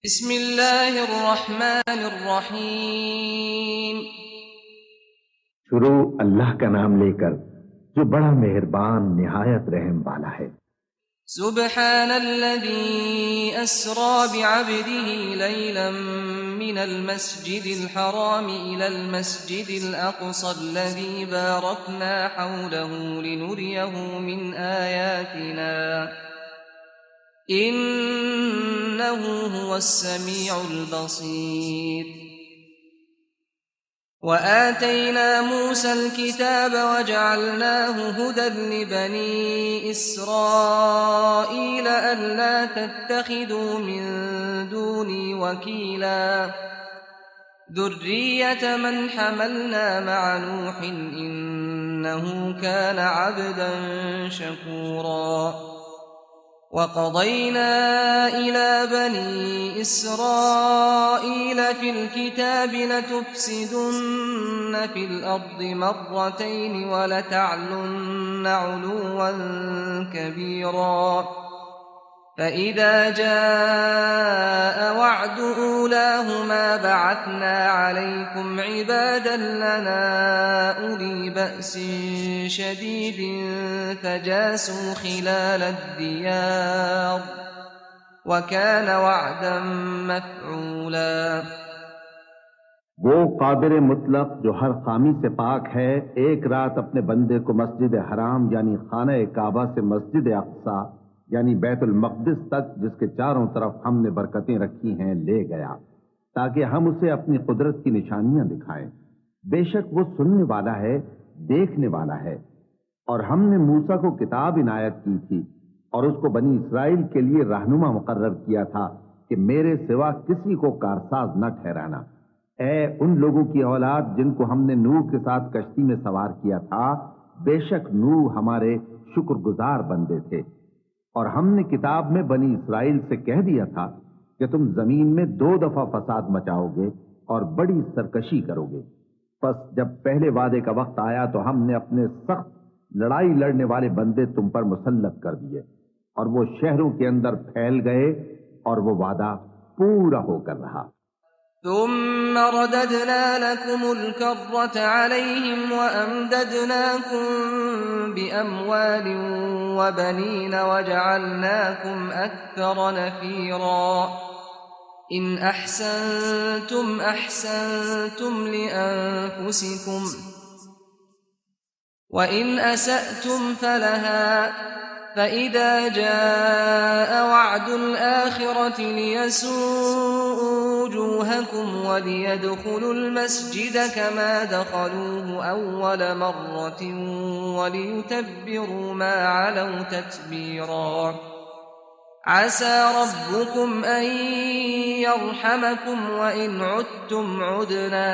بسم اللہ الرحمن الرحیم۔ شروع اللہ کا نام لے کر جو بڑا مہربان نہایت رحم والا ہے۔ سبحان الذي أسرى بعبده ليلا من المسجد الحرام إلى المسجد الأقصى الذي باركنا حوله لنريه من آياتنا إنه هو السميع البصير۔ وآتينا موسى الكتاب وجعلناه هدى لبني إسرائيل ألا تتخذوا من دوني وكيلا ذرية من حملنا مع نوح إنه كان عبدا شكورا۔ وقضينا إلى بني إسرائيل في الكتاب لتفسدن في الأرض مرتين ولتعلن علوا كبيرا، فإذا جاء وعد أولاهما بعثنا عليكم عبادا لنا أولي بأس شديد فجاسوا خلال الديار وكان وعدا مفعولا۔ وہ قادر مطلق جو ہر خامی سے پاک ہے، ایک رات اپنے بندے کو مسجد حرام یعنی خانہ کعبہ سے مسجد اقصی یعنی بیت المقدس تک، جس کے چاروں طرف ہم نے برکتیں رکھی ہیں، لے گیا تاکہ ہم اسے اپنی قدرت کی نشانیاں دکھائیں۔ بے شک وہ سننے والا ہے، دیکھنے والا ہے۔ اور ہم نے موسیٰ کو کتاب عنایت کی تھی اور اس کو بنی اسرائیل کے لیے رہنما مقرر کیا تھا کہ میرے سوا کسی کو کارساز نہ ٹھہرانا۔ اے ان لوگوں کی اولاد جن کو ہم نے نوح کے ساتھ کشتی میں سوار کیا تھا، بے شک نوح ہمارے شکر گزار بندے تھے۔ اور ہم نے کتاب میں بنی اسرائیل سے کہہ دیا تھا کہ تم زمین میں 2 دفعہ فساد مچاؤ گے اور بڑی سرکشی کرو گے۔ پس جب پہلے وعدے کا وقت آیا تو ہم نے اپنے سخت لڑائی لڑنے والے بندے تم پر مسلط کر دیے، اور وہ شہروں کے اندر پھیل گئے اور وہ وعدہ پورا ہو کر رہا۔ ثم رددنا لكم الكرة عليهم وأمددناكم بأموال وبنين وجعلناكم أكثر نفيرا۔ إن أحسنتم أحسنتم لأنفسكم وإن أسأتم فلها، فإذا جاء وعد الآخرة ليسوءوا وجوهكم وليدخلوا المسجد كما دخلوه أول مرة وليتبروا ما علوا تتبيرا۔ عسى ربكم أن يرحمكم وإن عدتم عدنا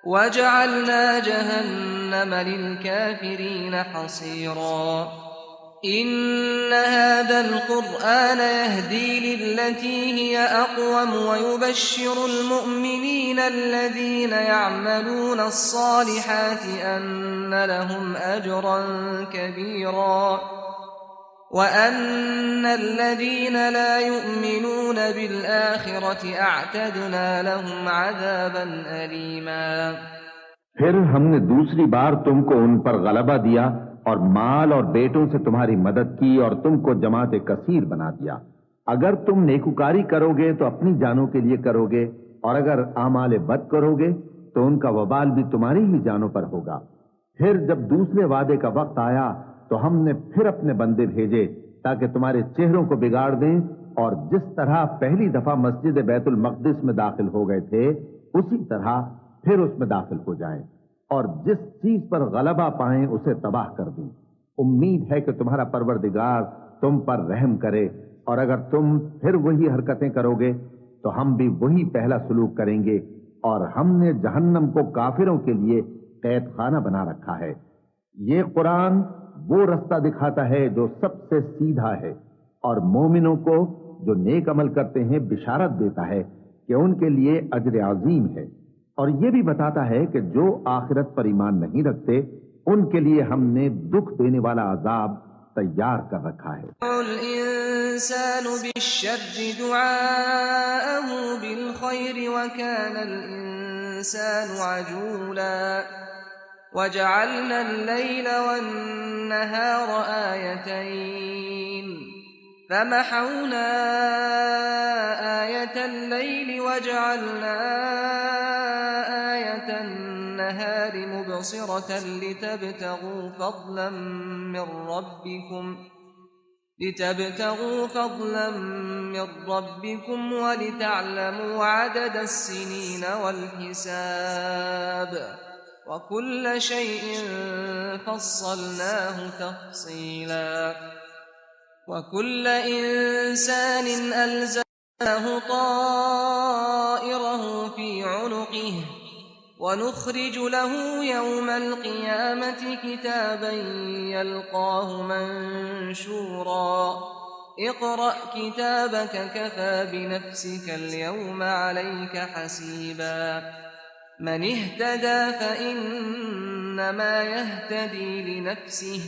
وجعلنا جهنم للكافرين حصيرا۔ إن هذا القرآن يهدي للتي هي أقوم ويبشر المؤمنين الذين يعملون الصالحات أن لهم أجرا كبيرا وأن الذين لا يؤمنون بالآخرة أعتدنا لهم عذابا أليما۔ پھر ہم نے دوسری بار تم کو ان پر غلبہ دیا اور مال اور بیٹوں سے تمہاری مدد کی اور تم کو جماعت کثیر بنا دیا۔ اگر تم نیکوکاری کرو گے تو اپنی جانوں کے لیے کرو گے، اور اگر اعمال بد کرو گے تو ان کا وبال بھی تمہاری ہی جانوں پر ہوگا۔ پھر جب دوسرے وعدے کا وقت آیا تو ہم نے پھر اپنے بندے بھیجے تاکہ تمہارے چہروں کو بگاڑ دیں، اور جس طرح پہلی دفعہ مسجد بیت المقدس میں داخل ہو گئے تھے اسی طرح پھر اس میں داخل ہو جائیں، اور جس چیز پر غلبہ پائیں اسے تباہ کر دیں۔ امید ہے کہ تمہارا پروردگار تم پر رحم کرے، اور اگر تم پھر وہی حرکتیں کرو گے تو ہم بھی وہی پہلا سلوک کریں گے، اور ہم نے جہنم کو کافروں کے لیے قید خانہ بنا رکھا ہے۔ یہ قرآن وہ رستہ دکھاتا ہے جو سب سے سیدھا ہے، اور مومنوں کو جو نیک عمل کرتے ہیں بشارت دیتا ہے کہ ان کے لیے اجر عظیم ہے، اور یہ بھی بتاتا ہے کہ جو آخرت پر ایمان نہیں رکھتے ان کے لیے ہم نے دکھ دینے والا عذاب تیار کر رکھا ہے۔ الإنسان بالشر دعاءه بالخير وكان الإنسان عجولا وجعلنا الليل والنهار آيتين فمحونا آية الليل وجعلنا آية النهار مبصرة لتبتغوا فضلا من ربكم ولتعلموا عدد السنين والحساب وكل شيء فصلناه تفصيلا وكل إنسان ألزمناه طائره في عنقه ونخرج له يوم القيامة كتابا يلقاه منشورا اقرأ كتابك كفى بنفسك اليوم عليك حسيبا من اهتدى فإنما يهتدي لنفسه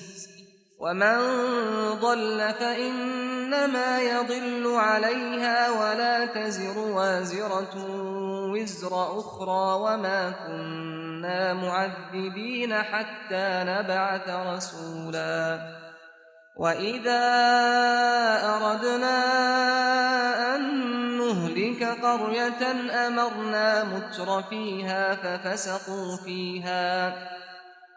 ومن ضل فإنما يضل عليها ولا تزر وازرة وزر أخرى وما كنا معذبين حتى نبعث رسولا وإذا أردنا أن نهلك قرية أمرنا متر فيها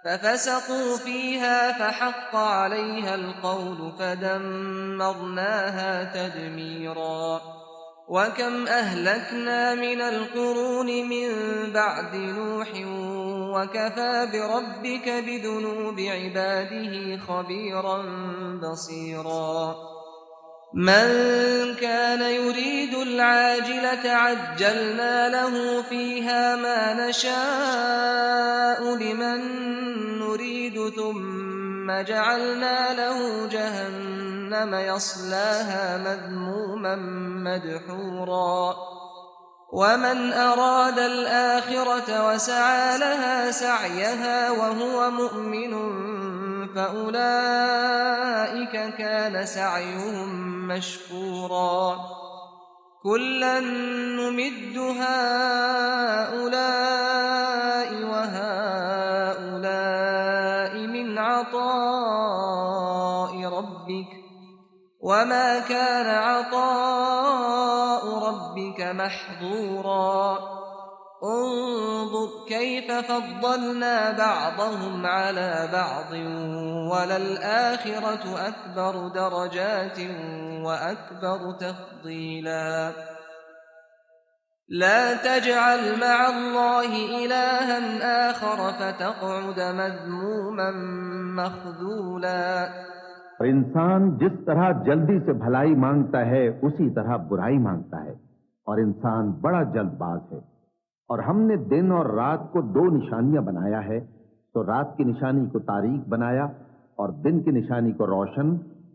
ففسقوا فيها فحق عليها القول فدمرناها تدميرا وكم أهلكنا من القرون من بعد نوح وكفى بربك بذنوب عباده خبيرا بصيرا من كان يريد العاجلة عجلنا له فيها ما نشاء لمن نريد ثم جعلنا له جهنم يصلاها مذموما مدحورا ومن أراد الآخرة وسعى لها سعيها وهو مؤمن فأولئك كان سعيهم مشكورا كلا نمد هؤلاء وهؤلاء من عطاء ربك وما كان عطاء ربك محظورا انظر كيف فضلنا بعضهم على بعض وللآخرة أكبر درجات وأكبر تفضيلا لا تجعل مع الله إلها آخر فتقعد مذموما مخذولا۔ اور انسان جس طرح جلدی سے بھلائی مانگتا ہے اسی طرح برائی مانگتا ہے، اور انسان بڑا جلد باز ہے۔ اور ہم نے دن اور رات کو دو نشانیاں بنایا ہے، تو رات کی نشانی کو تاریک بنایا اور دن کی نشانی کو روشن،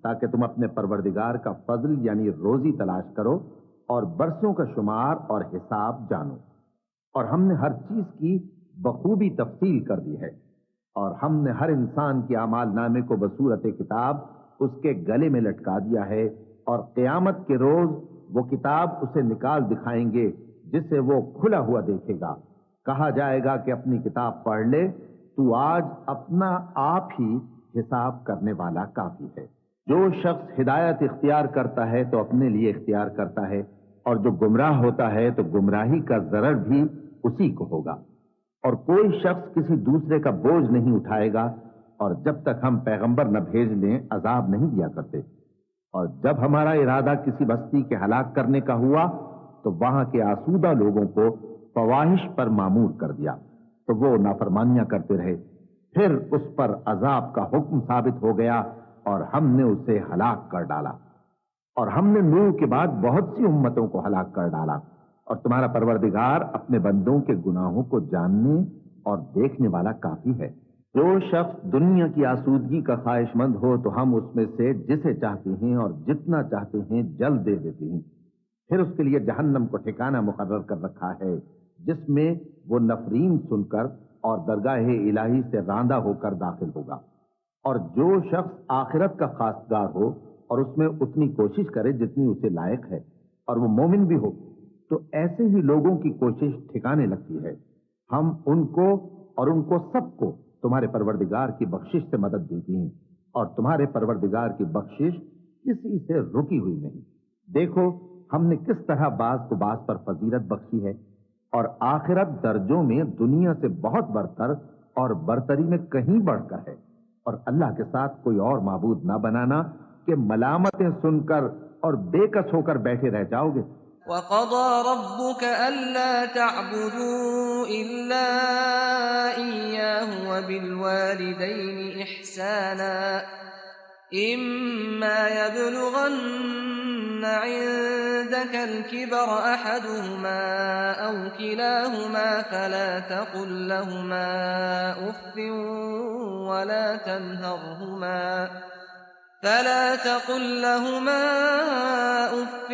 تاکہ تم اپنے پروردگار کا فضل یعنی روزی تلاش کرو اور برسوں کا شمار اور حساب جانو۔ اور ہم نے ہر چیز کی بخوبی تفصیل کر دی ہے، اور ہم نے ہر انسان کے اعمال نامے کو بصورت کتاب اس کے گلے میں لٹکا دیا ہے، اور قیامت کے روز وہ کتاب اسے نکال دکھائیں گے جسے وہ کھلا ہوا دیکھے گا۔ کہا جائے گا کہ اپنی کتاب پڑھ لے، تو آج اپنا آپ ہی حساب کرنے والا کافی ہے۔ جو شخص ہدایت اختیار کرتا ہے تو اپنے لیے اختیار کرتا ہے، اور جو گمراہ ہوتا ہے تو گمراہی کا ضرر بھی اسی کو ہوگا۔ اور کوئی شخص کسی دوسرے کا بوجھ نہیں اٹھائے گا، اور جب تک ہم پیغمبر نہ بھیج لیں عذاب نہیں دیا کرتے۔ اور جب ہمارا ارادہ کسی بستی کے ہلاک کرنے کا ہوا تو وہاں کے آسودہ لوگوں کو فواحش پر معمور کر دیا، تو وہ نافرمانیاں کرتے رہے۔ پھر اس پر عذاب کا حکم ثابت ہو گیا اور ہم نے اسے ہلاک کر ڈالا۔ اور ہم نے نوح کے بعد بہت سی امتوں کو ہلاک کر ڈالا، اور تمہارا پروردگار اپنے بندوں کے گناہوں کو جاننے اور دیکھنے والا کافی ہے۔ جو شخص دنیا کی آسودگی کا خواہش مند ہو تو ہم اس میں سے جسے چاہتے ہیں اور جتنا چاہتے ہیں جلد دے دیتے ہیں۔ پھر اس کے لیے جہنم کو ٹھکانہ مقرر کر رکھا ہے، جس میں وہ نفرین سن کر اور درگاہ الہی سے راندہ ہو کر داخل ہوگا۔ اور جو شخص آخرت کا خواستگار ہو اور اس میں اتنی کوشش کرے جتنی اسے لائق ہے اور وہ مومن بھی ہو، تو ایسے ہی لوگوں کی کوشش ٹھکانے لگتی ہے۔ ہم ان کو اور ان کو سب کو تمہارے پروردگار کی بخشش سے مدد دیتی ہیں، اور تمہارے پروردگار کی بخشش کسی سے رکی ہوئی نہیں۔ دیکھو ہم نے کس طرح بعض کو بعض پر فضیلت بخشی ہے، اور آخرت درجوں میں دنیا سے بہت برتر اور برتری میں کہیں بڑھ کر ہے، اور اللہ کے ساتھ کوئی اور معبود نہ بنانا کہ ملامتیں سن کر اور بے کس ہو کر بیٹھے رہ جاؤ گے۔ وَقَضَى رَبُّكَ أَلَّا تَعْبُدُوا إِلَّا إِيَّاهُ وَبِالْوَالِدَيْنِ إِحْسَانًا إِمَّا يَبْلُغَنَّ عِندَكَ الْكِبَرَ أَحَدُهُمَا أَوْ كِلَاهُمَا فلا تقل لهما أف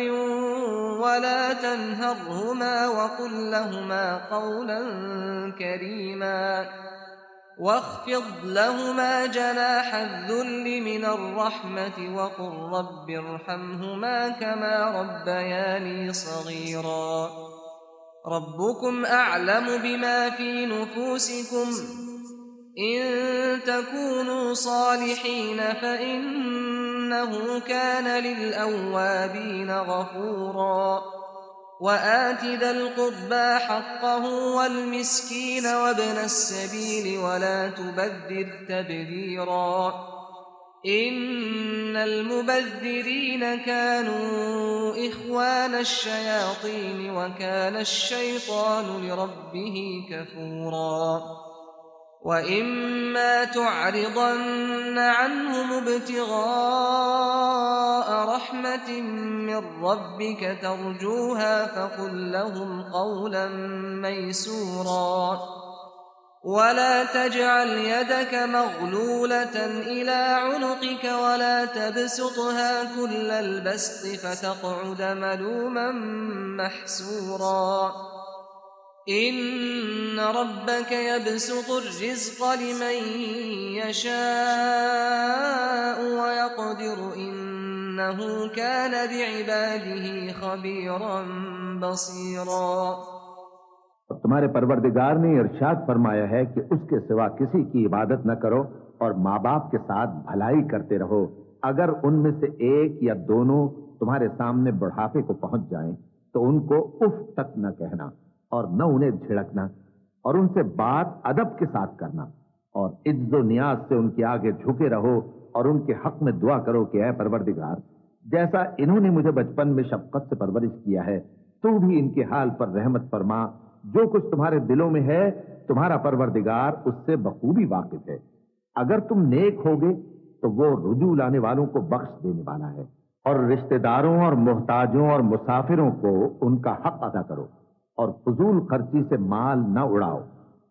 ولا تنهرهما وقل لهما قولا كريما واخفض لهما جناح الذل من الرحمة وقل رب ارحمهما كما ربياني صغيرا ربكم أعلم بما في نفوسكم إن تكونوا صالحين فإنه كان للأوابين غفورا وآت ذا القربى حقه والمسكين وابن السبيل ولا تبذر تبذيرا إن المبذرين كانوا إخوان الشياطين وكان الشيطان لربه كفورا وَإِمَّا تُعْرِضَنَّ عَنْهُمُ ابْتِغَاءَ رَحْمَةٍ مِّن رَّبِّكَ تَرْجُوهَا فَقُل لَّهُمْ قَوْلًا مَّيْسُورًا وَلَا تَجْعَلْ يَدَكَ مَغْلُولَةً إِلَىٰ عُنُقِكَ وَلَا تَبْسُطْهَا كُلَّ الْبَسْطِ فَتَقْعُدَ مَلُومًا مَّحْسُورًا إن ربك يبسط الرزق لمن يشاء ويقدر إنه كان بعباده خبيرا بصيرا۔ تمہارے پروردگار نے ارشاد فرمایا ہے کہ اس کے سوا کسی کی عبادت نہ کرو اور ماں باپ کے ساتھ بھلائی کرتے رہو۔ اگر ان میں سے ایک یا دونوں تمہارے سامنے بڑھاپے کو پہنچ جائیں تو ان کو اف تک نہ کہنا اور نہ انہیں جھڑکنا، اور ان سے بات ادب کے ساتھ کرنا، اور عز و نیاز سے ان کے آگے جھکے رہو اور ان کے حق میں دعا کرو کہ اے پروردگار، جیسا انہوں نے مجھے بچپن میں شفقت سے پرورش کیا ہے تو بھی ان کے حال پر رحمت فرما۔ جو کچھ تمہارے دلوں میں ہے تمہارا پروردگار اس سے بخوبی واقف ہے۔ اگر تم نیک ہوگے تو وہ رجوع لانے والوں کو بخش دینے والا ہے، اور رشتہ داروں اور محتاجوں اور مسافروں کو ان کا حق ادا کرو، اور فضول خرچی سے مال نہ اڑاؤ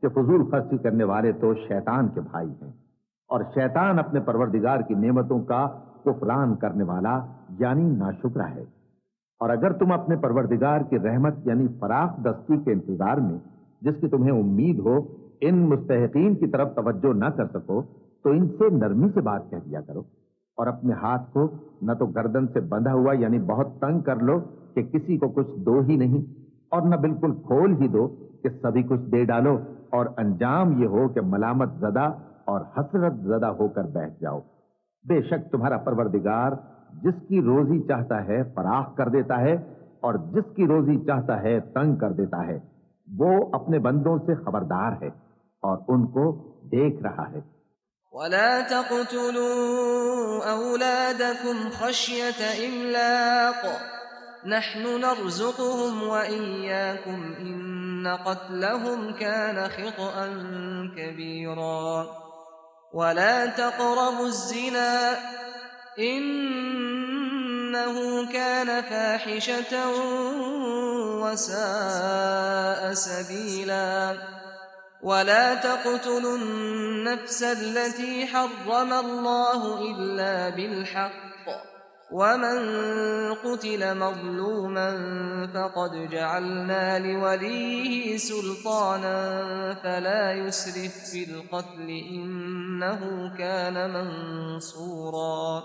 کہ فضول خرچی کرنے والے تو شیطان کے بھائی ہیں، اور شیطان اپنے پروردگار کی نعمتوں کا کفران کرنے والا یعنی ناشکرا ہے۔ اور اگر تم اپنے پروردگار کی رحمت یعنی فراخ دستی کے انتظار میں جس کی تمہیں امید ہو ان مستحقین کی طرف توجہ نہ کر سکو تو ان سے نرمی سے بات کہہ دیا کرو، اور اپنے ہاتھ کو نہ تو گردن سے بندھا ہوا یعنی بہت تنگ کر لو کہ کسی کو کچھ دو ہی نہیں، اور نہ بالکل کھول ہی دو کہ سبھی کچھ دے ڈالو، اور انجام یہ ہو کہ ملامت زدہ اور حسرت زدہ ہو کر بیٹھ جاؤ۔ بے شک تمہارا پروردگار جس کی روزی چاہتا ہے فراخ کر دیتا ہے، اور جس کی روزی چاہتا ہے تنگ کر دیتا ہے۔ وہ اپنے بندوں سے خبردار ہے اور ان کو دیکھ رہا ہے۔ وَلَا تَقْتُلُوا أَوْلَادَكُمْ خَشْيَةَ إِمْلَاقٍ نحن نرزقهم وإياكم إن قتلهم كان خطأ كبيرا ولا تقربوا الزنا إنه كان فاحشة وساء سبيلا ولا تقتلوا النفس التي حرم الله إلا بالحق ومن قتل مظلوما فقد جعلنا لوليه سلطانا فلا يسرف في القتل إنه كان منصورا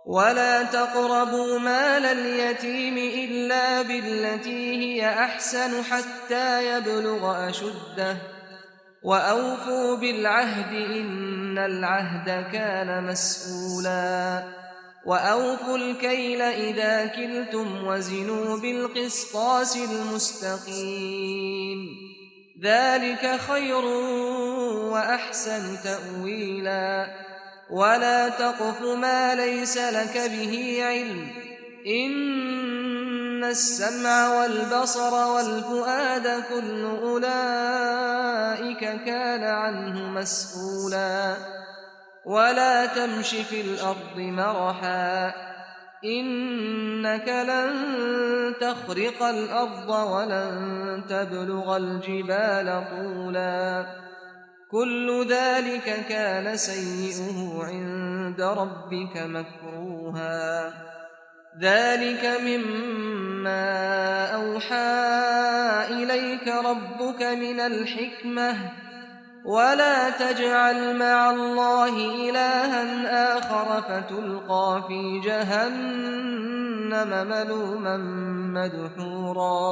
ولا تقربوا مال اليتيم إلا بالتي هي أحسن حتى يبلغ أشده وأوفوا بالعهد إن العهد كان مسؤولا وأوفوا الكيل إذا كلتم وزنوا بالقسطاس المستقيم ذلك خير وأحسن تأويلا ولا تقف ما ليس لك به علم إن السمع والبصر والفؤاد كل أولئك كان عنه مسؤولا ولا تمش في الأرض مرحا إنك لن تخرق الأرض ولن تبلغ الجبال طولا كل ذلك كان سيئه عند ربك مكروها ذلك مما أوحى إليك ربك من الحكمة ولا تجعل مع الله إلها آخر فتلقى في جهنم ملوما مدحورا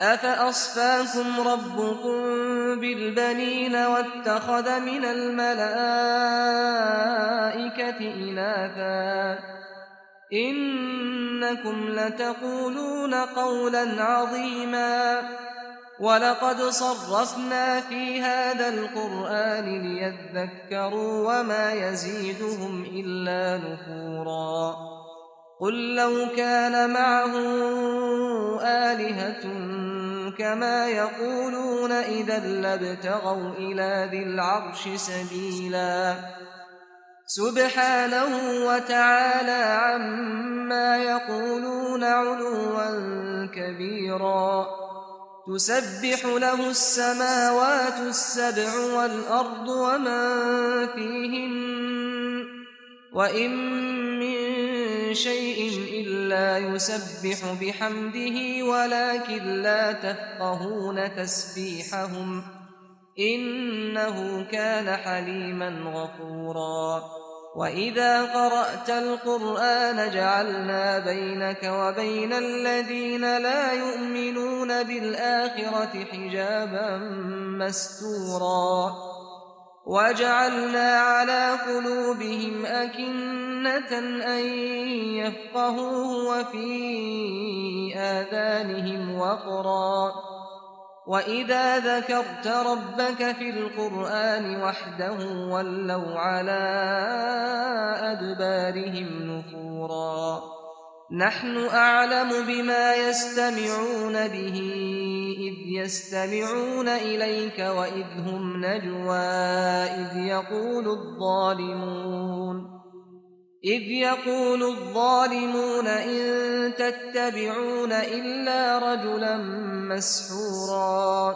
أفأصفاكم ربكم بالبنين واتخذ من الملائكة إناثا إنكم لتقولون قولا عظيما ولقد صرفنا في هذا القرآن ليذكروا وما يزيدهم إلا نفورا قل لو كان معه آلهة كما يقولون إذا لابتغوا إلى ذي العرش سبيلا سبحانه وتعالى عما يقولون علوا كبيرا تسبح له السماوات السبع والأرض ومن فيهن وإن من شيء إلا يسبح بحمده ولكن لا تفقهون تسبيحهم إنه كان حليما غفورا وإذا قرأت القرآن جعلنا بينك وبين الذين لا يؤمنون بالآخرة حجابا مستورا وجعلنا على قلوبهم أكنة أن يفقهوه وفي آذانهم وقرا وإذا ذكرت ربك في القرآن وحده ولوا على أدبارهم نفورا نحن أعلم بما يستمعون به إذ يستمعون إليك وإذ هم نجوى إذ يقول الظالمون إن تتبعون إلا رجلا مسحورا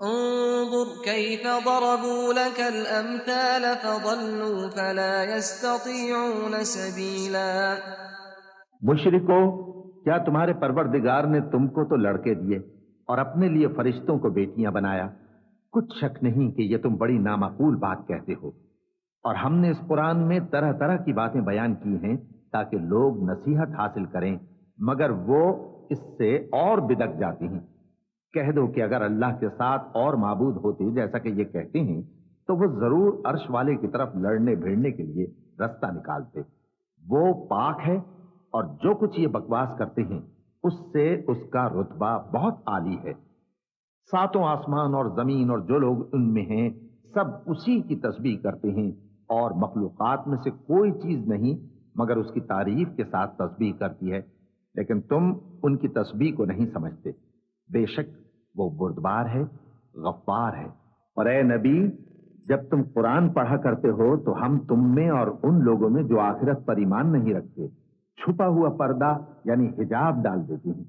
انظر كيف ضربوا لك الأمثال فضلوا فلا يستطيعون سبيلا۔ مشرکو، کیا تمہارے پروردگار نے تم کو تو لڑکے دیے اور اپنے لیے فرشتوں کو بیٹیاں بنایا؟ کچھ شک نہیں کہ یہ تم بڑی نامعقول بات کہتے ہو، اور ہم نے اس قرآن میں طرح طرح کی باتیں بیان کی ہیں تاکہ لوگ نصیحت حاصل کریں، مگر وہ اس سے اور بدک جاتی ہیں۔ کہہ دو کہ اگر اللہ کے ساتھ اور معبود ہوتے جیسا کہ یہ کہتے ہیں تو وہ ضرور عرش والے کی طرف لڑنے بھیڑنے کے لیے رستہ نکالتے۔ وہ پاک ہے، اور جو کچھ یہ بکواس کرتے ہیں اس سے اس کا رتبہ بہت عالی ہے۔ ساتوں آسمان اور زمین اور جو لوگ ان میں ہیں سب اسی کی تسبیح کرتے ہیں، اور مخلوقات میں سے کوئی چیز نہیں مگر اس کی تعریف کے ساتھ تسبیح کرتی ہے، لیکن تم ان کی تسبیح کو نہیں سمجھتے۔ بے شک وہ بردبار ہے، غفار ہے۔ اور اے نبی، جب تم قرآن پڑھا کرتے ہو تو ہم تم میں اور ان لوگوں میں جو آخرت پر ایمان نہیں رکھتے چھپا ہوا پردہ یعنی حجاب ڈال دیتے ہیں،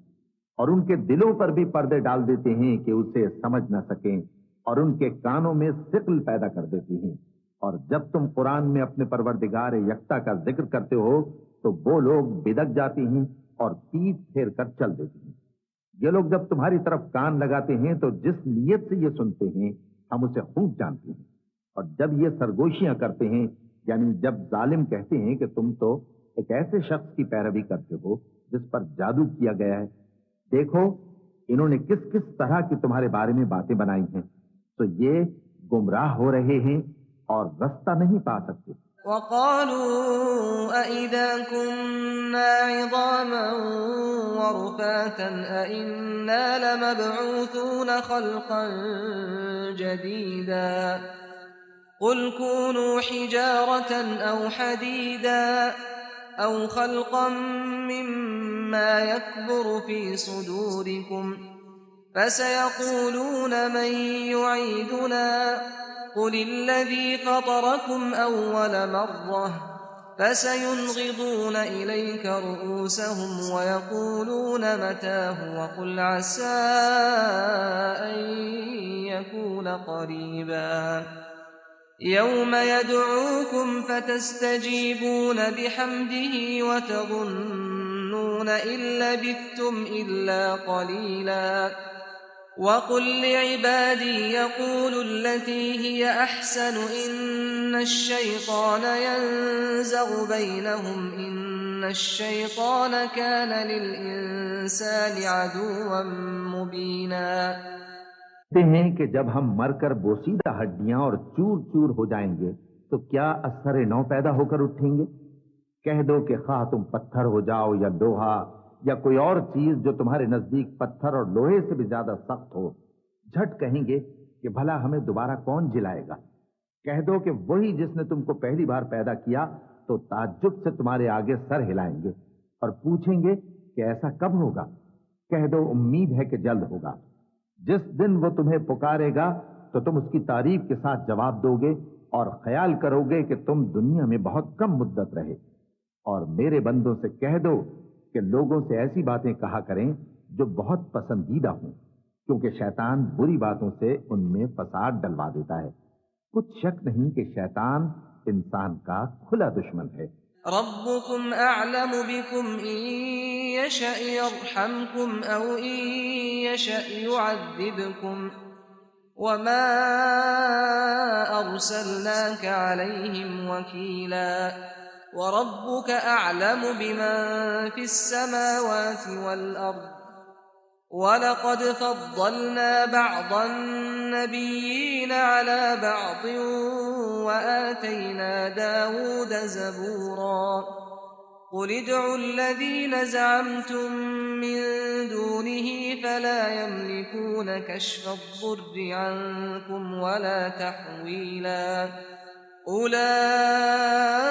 اور ان کے دلوں پر بھی پردے ڈال دیتے ہیں کہ اسے سمجھ نہ سکیں، اور ان کے کانوں میں ثقل پیدا کر دیتی ہیں۔ اور جب تم قرآن میں اپنے پروردگار یکتا کا ذکر کرتے ہو تو وہ لوگ بدک جاتے ہیں اور پیٹ پھیر کر چل دیتے ہیں۔ یہ لوگ جب تمہاری طرف کان لگاتے ہیں تو جس نیت سے یہ سنتے ہیں ہم اسے خوب جانتے ہیں، اور جب یہ سرگوشیاں کرتے ہیں یعنی جب ظالم کہتے ہیں کہ تم تو ایک ایسے شخص کی پیروی کرتے ہو جس پر جادو کیا گیا ہے، دیکھو انہوں نے کس کس طرح کی تمہارے بارے میں باتیں بنائی ہیں، تو یہ گمراہ ہو رہے ہیں اور رستہ نہیں پا سکتے۔ وقالوا أَإِذَا كُنَّا عِظَامًا وَرُفَاتًا أَإِنَّا لَمَبْعُوثُونَ خَلْقًا جَدِيدًا قُلْ كُونُوا حِجَارَةً أَوْ حَدِيدًا أَوْ خَلْقًا مِّمَّا يَكْبُرُ فِي صُدُورِكُمْ فَسَيَقُولُونَ مَن يُعِيدُنَا قُلِ الَّذِي فَطَرَكُمْ أَوَّلَ مَرَّةٍ فَسَيُنْغِضُونَ إِلَيْكَ رُءُوسَهُمْ وَيَقُولُونَ مَتَىٰ وَقُلْ عَسَىٰ أَن يَكُونَ قَرِيبًا يَوْمَ يَدْعُوكُمْ فَتَسْتَجِيبُونَ بِحَمْدِهِ وَتَظُنُّونَ إِن لَّبِثْتُمْ إِلَّا قَلِيلًا وَقُل لِّعِبَادِي يَقُولُوا الَّتِي هِيَ أَحْسَنُ إِنَّ الشَّيْطَانَ يَنزَغُ بَيْنَهُمْ إِنَّ الشَّيْطَانَ كَانَ لِلْإِنسَانِ عَدُوًّا مُّبِينًا۔ کہتے ہیں کہ جب ہم مر کر بوسیدہ ہڈیاں اور چور چور ہو جائیں گے تو کیا اثر نو پیدا ہو کر اٹھیں گے؟ کہہ دو کہ خواہ تم پتھر ہو جاؤ یا لوہا یا کوئی اور چیز جو تمہارے نزدیک پتھر اور لوہے سے بھی زیادہ سخت ہو، جھٹ کہیں گے کہ بھلا ہمیں دوبارہ کون جلائے گا؟ کہہ دو کہ وہی جس نے تم کو پہلی بار پیدا کیا تو تعجب سے تمہارے آگے سر ہلائیں گے اور پوچھیں گے کہ ایسا کب ہوگا؟ کہہ دو امید ہے کہ جلد ہوگا۔ جس دن وہ تمہیں پکارے گا تو تم اس کی تعریف کے ساتھ جواب دو گے اور خیال کرو گے کہ تم دنیا میں بہت کم مدت رہے۔ اور میرے بندوں سے کہہ دو کہ لوگوں سے ایسی باتیں کہا کریں جو بہت پسندیدہ ہوں، کیونکہ شیطان بری باتوں سے ان میں فساد ڈلوا دیتا ہے۔ کچھ شک نہیں کہ شیطان انسان کا کھلا دشمن ہے۔ ربكم أعلم بكم إن يشأ يرحمكم أو إن يشأ يعذبكم وما أرسلناك عليهم وكيلا وربك أعلم بمن في السماوات والأرض وَلَقَدْ فَضَّلْنَا بَعْضَ النَّبِيِّينَ عَلَى بَعْضٍ وَآتَيْنَا دَاوُودَ زَبُورًا قُلِ ادْعُوا الَّذِينَ زَعَمْتُم مِّن دُونِهِ فَلَا يَمْلِكُونَ كَشْفَ الضُّرِّ عَنكُمْ وَلَا تَحْوِيلًا أولئك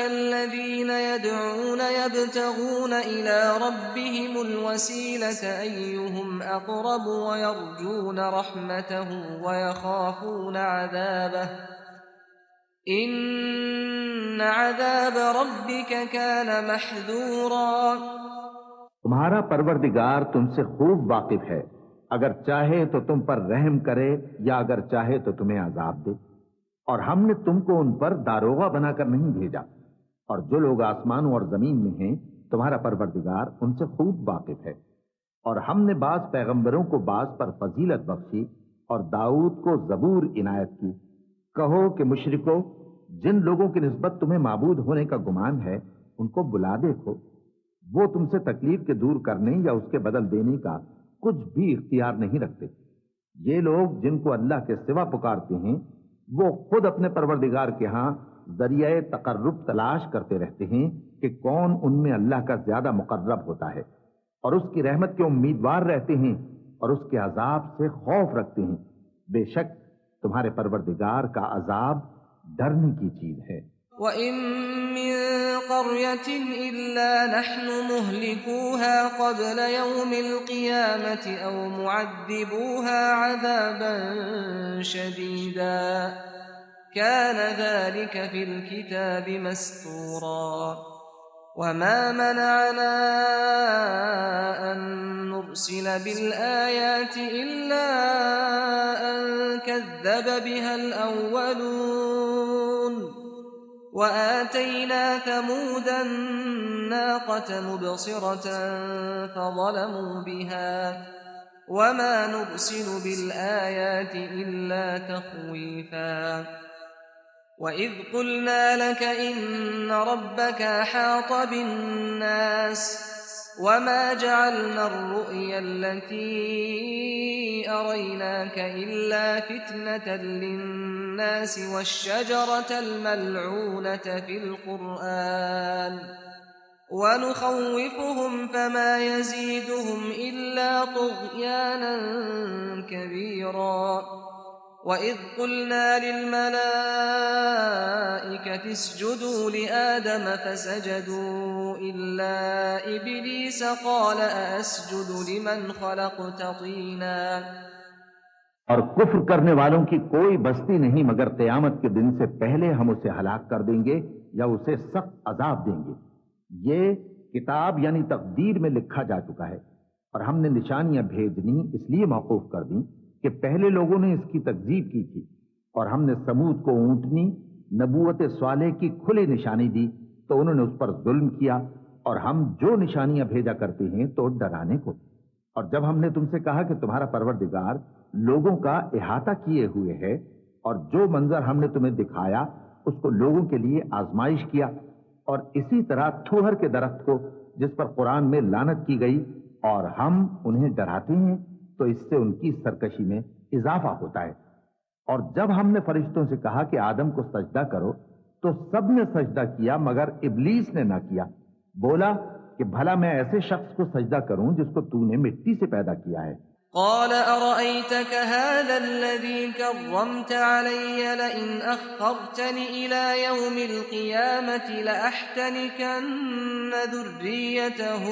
الذين يدعون يبتغون إلى ربهم الوسيلة أيهم أقرب ويرجون رحمته ويخافون عذابه إن عذاب ربك كان محذورا. تمہارا پروردگار تم سے خوب واقف ہے، اگر چاہے تو تم پر رحم کرے یا اگر چاہے تو تمہیں عذاب دے. اور ہم نے تم کو ان پر داروغہ بنا کر نہیں بھیجا، اور جو لوگ آسمانوں اور زمین میں ہیں تمہارا پروردگار ان سے خوب واقف ہے. اور ہم نے بعض پیغمبروں کو بعض پر فضیلت بخشی اور داؤد کو زبور عنایت کی. کہو کہ مشرکو، جن لوگوں کی نسبت تمہیں معبود ہونے کا گمان ہے ان کو بلا دیکھو، وہ تم سے تکلیف کے دور کرنے یا اس کے بدل دینے کا کچھ بھی اختیار نہیں رکھتے. یہ لوگ جن کو اللہ کے سوا پکارتے ہیں وہ خود اپنے پروردگار کے ہاں ذریعہ تقرب تلاش کرتے رہتے ہیں کہ کون ان میں اللہ کا زیادہ مقرب ہوتا ہے، اور اس کی رحمت کے امیدوار رہتے ہیں اور اس کے عذاب سے خوف رکھتے ہیں. بے شک تمہارے پروردگار کا عذاب ڈرنے کی چیز ہے. وَإِن مِّن قَرْيَةٍ إِلَّا نَحْنُ مُهْلِكُوهَا قَبْلَ يَوْمِ الْقِيَامَةِ أَوْ مُعَذِّبُوهَا عَذَابًا شَدِيدًا كَانَ ذَلِكَ فِي الْكِتَابِ مَسْطُورًا. وَمَا مَنَعَنَا أَن نُّرْسِلَ بِالْآيَاتِ إِلَّا أَن كَذَّبَ بِهَا الْأَوَّلُونَ. وَآتَيْنَا ثَمُودَ النَّاقَةَ مُبْصِرَةً فَظَلَمُوا بِهَا وَمَا نُرْسِلُ بِالْآيَاتِ إِلَّا تَخْوِيفًا. وَإِذْ قُلْنَا لَكَ إِنَّ رَبَّكَ أَحَاطَ بِالنَّاسِ وَمَا جَعَلْنَا الرُّؤْيَا الَّتِي أَرَيْنَاكَ إِلَّا فِتْنَةً لِلنَّاسِ وَالشَّجَرَةَ الْمَلْعُونَةَ فِي الْقُرْآنِ وَنُخَوِّفُهُمْ فَمَا يَزِيدُهُمْ إِلَّا طُغْيَانًا كَبِيرًا. وَإِذْ قُلْنَا لِلْمَلَائِكَةِ اسْجُدُوا لِآدَمَ فَسَجَدُوا إِلَّا إِبْلِيسَ قَالَ أَأَسْجُدُ لِمَنْ خَلَقْتَ طِينًا. اور کفر کرنے والوں کی کوئی بستی نہیں مگر قیامت کے دن سے پہلے ہم اسے ہلاک کر دیں گے یا اسے سخت عذاب دیں گے. یہ کتاب یعنی تقدیر میں لکھا جا چکا ہے، اور ہم نے نشانیاں بھیجنی اس لیے موقوف کر دیں کہ پہلے لوگوں نے اس کی تکذیب کی تھی، اور ہم نے سمود کو اونٹنی نبوت صالح کی کھلی نشانی دی تو انہوں نے اس پر ظلم کیا. اور ہم جو نشانیاں بھیجا کرتے ہیں تو ڈرانے کو. اور جب ہم نے تم سے کہا کہ تمہارا پروردگار لوگوں کا احاطہ کیے ہوئے ہے، اور جو منظر ہم نے تمہیں دکھایا اس کو لوگوں کے لیے آزمائش کیا، اور اسی طرح تھوہر کے درخت کو جس پر قرآن میں لعنت کی گئی، اور ہم انہیں ڈراتے ہیں تو اس سے ان کی سرکشی میں اضافہ ہوتا ہے. اور جب ہم نے فرشتوں سے کہا کہ آدم کو سجدہ کرو تو سب نے سجدہ کیا مگر ابلیس نے نہ کیا. بولا کہ بھلا میں ایسے شخص کو سجدہ کروں جس کو تو نے مٹی سے پیدا کیا ہے. قال أرأيتك هذا الذي كرمت علي لئن أخرتني إلى يوم القيامة لأحتنكن ذريته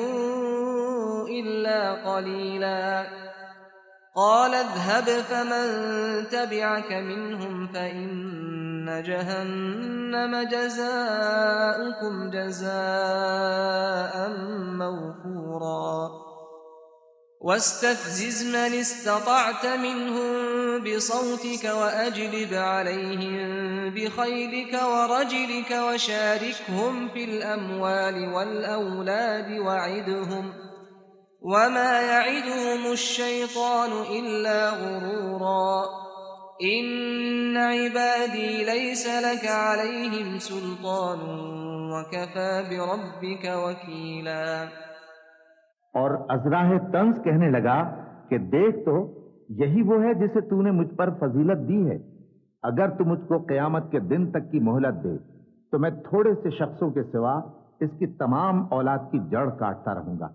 إلا قليلا. قال اذهب فمن تبعك منهم فإن جهنم جزاؤكم جزاء موفورا. واستفزز من استطعت منهم بصوتك وأجلب عليهم بخيلك ورجلك وشاركهم في الأموال والأولاد وعدهم وما يعدهم الشيطان إلا غرورا. إن عبادي ليس لك عليهم سلطان وكفى بربك وكيلا. اور ازراہ طنز کہنے لگا کہ دیکھ تو یہی وہ ہے جسے تو نے مجھ پر فضیلت دی ہے. اگر تو مجھ کو قیامت کے دن تک کی مہلت دے تو میں تھوڑے سے شخصوں کے سوا اس کی تمام اولاد کی جڑ کاٹتا رہوں گا.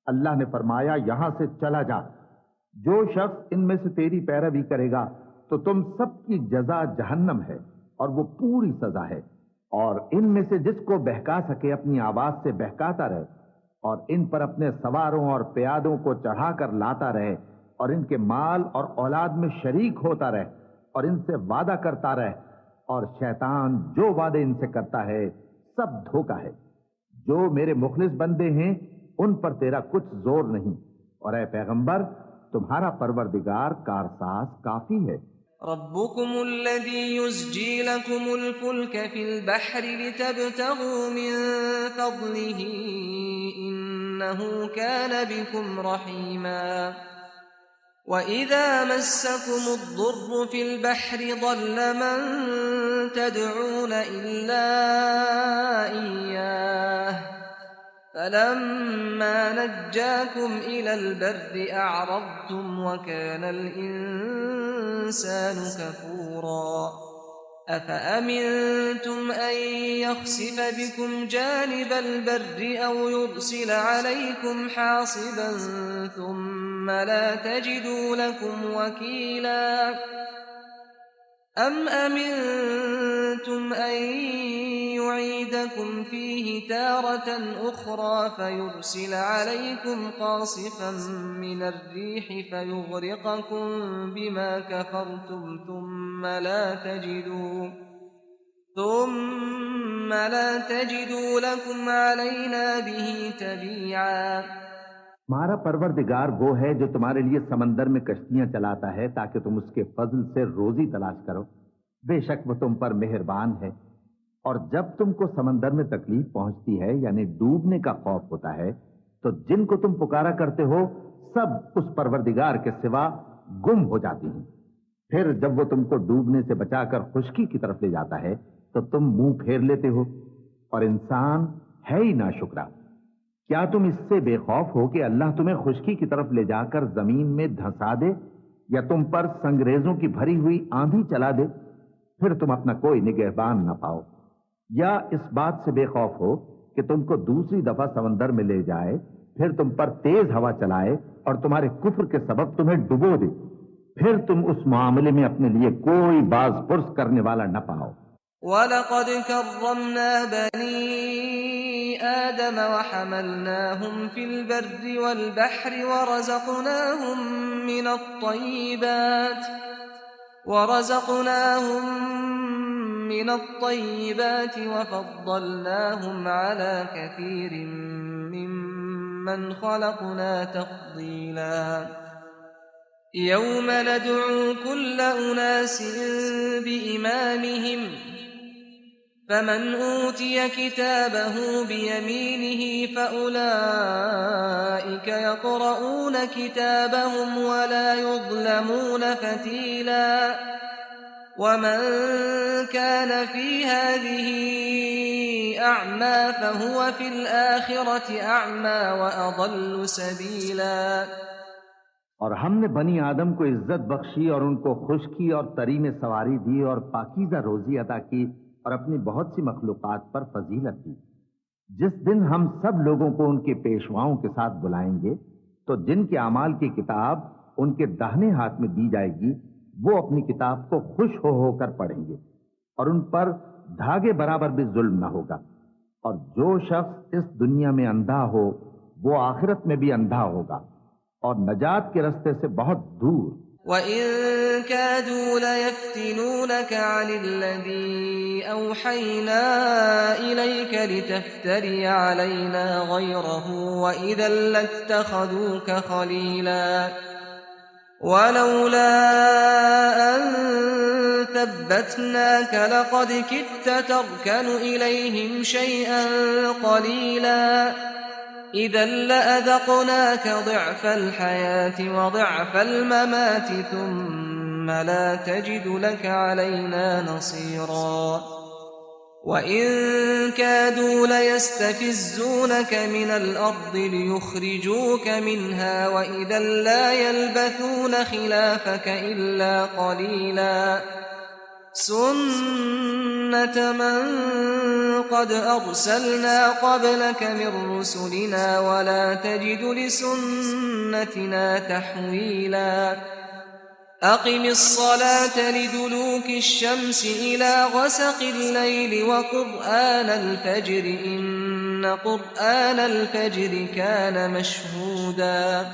اللہ نے فرمایا یہاں سے چلا جا. جو شخص ان میں سے تیری پیروی کرے گا تو تم سب کی جزا جہنم ہے اور وہ پوری سزا ہے۔ اور ان میں سے جس کو بہکا سکے اپنی آواز سے بہکاتا رہے، اور ان پر اپنے سواروں اور پیادوں کو چڑھا کر لاتا رہے، اور ان کے مال اور اولاد میں شریک ہوتا رہے، اور ان سے وعدہ کرتا رہے، اور شیطان جو وعدے ان سے کرتا ہے سب دھوکہ ہے۔ جو میرے مخلص بندے ہیں ان پر تیرا کچھ زور نہیں، اور اے پیغمبر تمہارا پروردگار کارساز کافی ہے۔ ربكم الذي يزجي لكم الفلك في البحر لتبتغوا من فضله إنه كان بكم رحيما وإذا مسكم الضر في البحر ضل من تدعون إلا إياه فلما نجاكم إلى البر أعرضتم وكان الإنسان كفورا أفأمنتم أن يخسف بكم جانب البر أو يرسل عليكم حاصبا ثم لا تجدوا لكم وكيلا أم أمنتم أن يعيدكم فيه تارة أخرى فيرسل عليكم قاصفا من الريح فيغرقكم بما كفرتم ثم لا تجدوا لكم علينا به تبيعا۔ تمہارا پروردگار وہ ہے جو تمہارے لیے سمندر میں کشتیاں چلاتا ہے تاکہ تم اس کے فضل سے روزی تلاش کرو، بے شک وہ تم پر مہربان ہے۔ اور جب تم کو سمندر میں تکلیف پہنچتی ہے یعنی ڈوبنے کا خوف ہوتا ہے تو جن کو تم پکارا کرتے ہو سب اس پروردگار کے سوا گم ہو جاتی ہیں۔ پھر جب وہ تم کو ڈوبنے سے بچا کر خشکی کی طرف لے جاتا ہے تو تم منہ پھیر لیتے ہو، اور انسان ہے ہی ناشکرا۔ کیا تم اس سے بے خوف ہو کہ اللہ تمہیں خشکی کی طرف لے جا کر زمین میں دھنسا دے یا تم پر سنگریزوں کی بھری ہوئی آندھی چلا دے، پھر تم اپنا کوئی نگہبان نہ پاؤ؟ یا اس بات سے بے خوف ہو کہ تم کو دوسری دفعہ سمندر میں لے جائے، پھر تم پر تیز ہوا چلائے اور تمہارے کفر کے سبب تمہیں ڈبو دے، پھر تم اس معاملے میں اپنے لیے کوئی باز پرس کرنے والا نہ پاؤ۔ وَلَقَدْ كَرَّمْنَا بَنِي آدَمَ وَحَمَلْنَاهُمْ فِي الْبَرِّ وَالْبَحْرِ ورزقناهم من الطيبات وفضلناهم على كثير ممن خلقنا تفضيلا يوم ندعو كل أناس بإمامهم فمن أوتي كتابه بيمينه فأولئك يقرؤون كتابهم ولا يظلمون فتيلا ومن كان في هذه أعمى فهو في الآخرة أعمى وأضل سبيلا۔ اور ہم نے بنی آدم کو عزت بخشی اور ان کو خشکی اور تری میں سواری دی اور پاکیزہ روزی عطا کی اور اپنی بہت سی مخلوقات پر فضیلت دی۔ جس دن ہم سب لوگوں کو ان کے پیشواؤں کے ساتھ بلائیں گے تو جن کے اعمال کی کتاب ان کے داہنے ہاتھ میں دی جائے گی وہ اپنی کتاب کو خوش ہو کر پڑھیں گے، اور ان پر دھاگے برابر بھی ظلم نہ ہوگا۔ اور جو شخص اس دنیا میں اندھا ہو وہ آخرت میں بھی اندھا ہوگا اور نجات کے راستے سے بہت دور۔ وَإِن كَادُوا لَيَفْتِنُونَكَ عَنِ الَّذِي أَوْحَيْنَا إِلَيْكَ لِتَفْتَرِيَ عَلَيْنَا غَيْرَهُ وَإِذًا لَاتَّخَذُوكَ خَلِيلًا وَلَوْلَا أَن ثَبَّتْنَاكَ لَقَدْ كِدتَّ تَرْكَنُ إِلَيْهِمْ شَيْئًا قَلِيلًا إِذًا لَأَذَقْنَاكَ ضِعْفَ الْحَيَاةِ وَضِعْفَ الْمَمَاتِ ثُمَّ لَا تَجِدُ لَكَ عَلَيْنَا نَصِيرًا وَإِن كَادُوا لَيَسْتَفِزُّونَكَ مِنَ الْأَرْضِ لِيُخْرِجُوكَ مِنْهَا وَإِذًا لَا يَلْبَثُونَ خِلَافَكَ إِلَّا قَلِيلًا سُنَّةَ مَن قَدْ أَرْسَلْنَا قَبْلَكَ مِن رُّسُلِنَا وَلَا تَجِدُ لِسُنَّتِنَا تَحْوِيلًا۔ أقم الصلاة لدلوك الشمس إلى غسق الليل وقرآن الفجر إن قرآن الفجر كان مشهودا